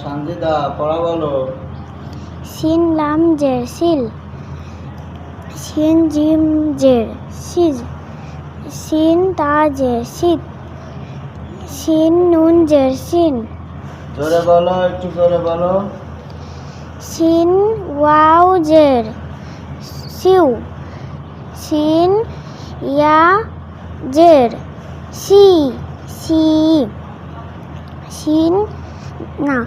সঞ্জিদা পড়া বলো। সিন লাম জের সিল, সিন জিম জের সিজ, সিন তা জের সিত, সিন নুন জের সিন। জোরে বলো, একটু জোরে বলো। সিন ওয়াও জের সিউ, সিন ইয়া জের সি সি, সিন না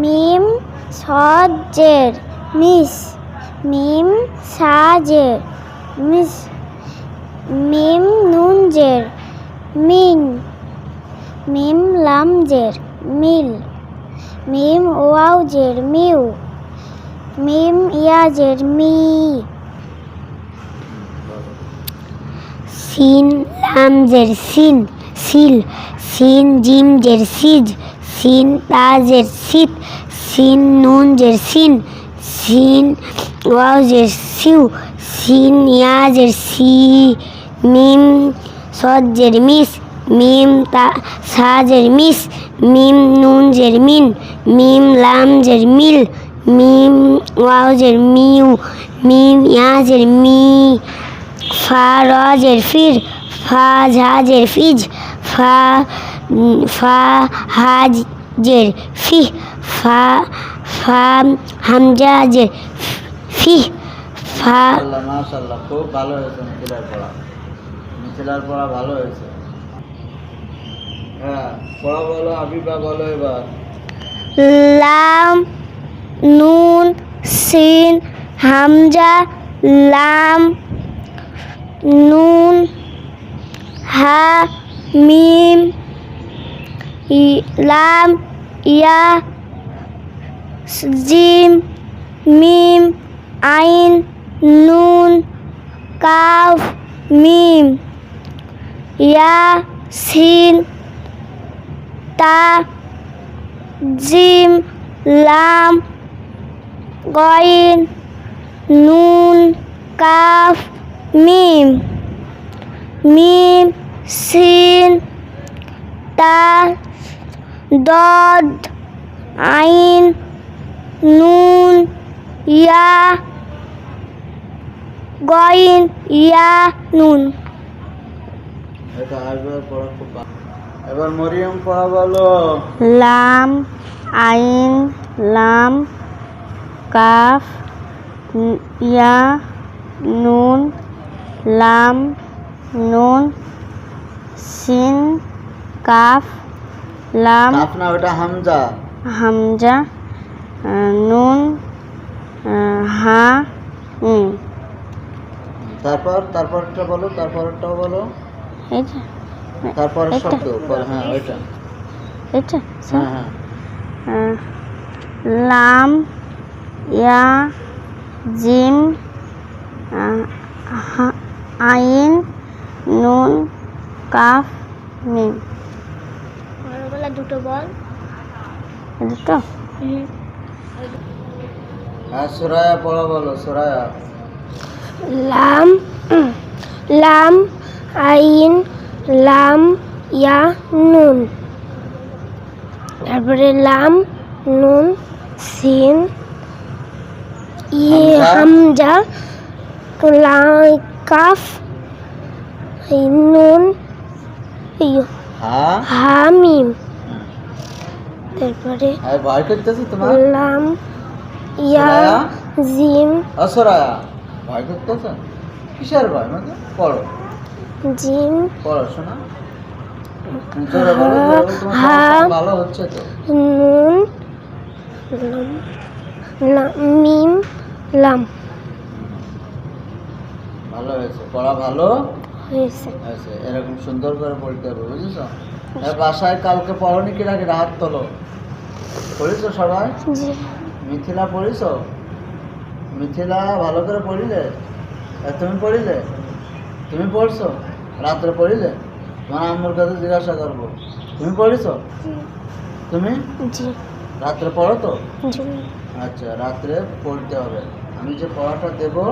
মিম সদ জের মিস, মিম সা জের মিস, মিম নুন জের মিন, মিম লাম জের মিল, মিম ওয়াও জের মিউ, মিম ইয়া জের মি। সিন লাম জের সিন সিল, সিন জিম জের সিজ, সিন তা জের সিত, সিন নুন জের সিন, সিন ওয়াও জের সিউ, সিন ইয়া জের সি, মিম সদ জের মিস, মিম তা সা জের মিস, মিম নুন জের মিন, মিম লাম জের মিল, মিম ওয়াও জের মিউ, মিম ইয়া জের মি। ফা র জের ফির, ফা ঝা জের ফিজ, ফা ফা হা জের ফি, ফা ফা হামজা জের ফি, ফা। মাশাআল্লাহ, খুব ভালো হয়েছে মিথিলার পড়া। মিথিলার পড়া ভালো হয়েছে। হ্যাঁ, পড়া বলো, আবিবা বলো এবার। লাম নুন সিন হামজা লাম নুন হা মিম লাম ইয়া জিম মিম আইন নুন কাফ মিম ইয়া সিন তা জিম লাম গইন নুন কাফ মিম, মিম সিন তা দদ আইন নুন ইয়া গইন ইয়া নুন। এটা আরবির পড়া খুব ভালো। এবার মরিয়ম পড়া বলো। লাম আইন লাম কাফ ইয়া নুন লাম নুন সিন কাফ লাম, কাফ না, ওটা হামজা। হামজা নুন হা মিম। তারপরটা বলো, তারপরটাও বলো। এটা তারপরের শব্দ হ্যাঁ ওইটা, এটা হ্যাঁ হ্যাঁ। লাম ইয়া জিম আইন নুন কাফ মিম। বলা দুটো বল, দুটো। হ্যাঁ, সুরায়া পড়া বলো, সুরায়া। লাম লাম আইন লাম ইয়া নুন, তারপরে লাম নুন সিন ইয়ে হামজা কাফ নুন হা মিম, তারপরে ভয় করতেছে তোমার। লাম ইয়া জিম সুরায়া, ভয় করতেছে? কিসের ভয়? মানে পড়ো, জিম পড়াশোনা জোরে বলো, তোমার ভালো হচ্ছে তো। নুন মিম লাম। ভালো হয়েছে, পড়া ভালো হয়েছে। এরকম সুন্দর করে পড়তে হবে, বুঝেছো? বাসায় কালকে পড়নি কি নাকি? হাত তোলো। পড়েছো সবাই? মিথিলা পড়েছো? মিথিলা ভালো করে পড়িলে? তুমি পড়িলে? তুমি পড়ছো? রাত্রে পড়িলে? তোমার আম্মুর কাছে জিজ্ঞাসা করবো, তুমি পড়েছো? তুমি রাত্রে পড়ো তো? আচ্ছা, রাত্রে পড়তে হবে। আমি যে পড়াটা দেবো,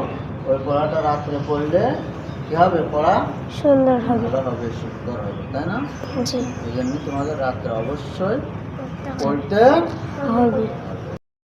ওই পড়াটা রাত্রে পড়লে কি হবে? পড়া সুন্দর হবে, সুন্দর হবে, তাই না? এই জন্য তোমাদের রাত্রে অবশ্যই পড়তে হবে।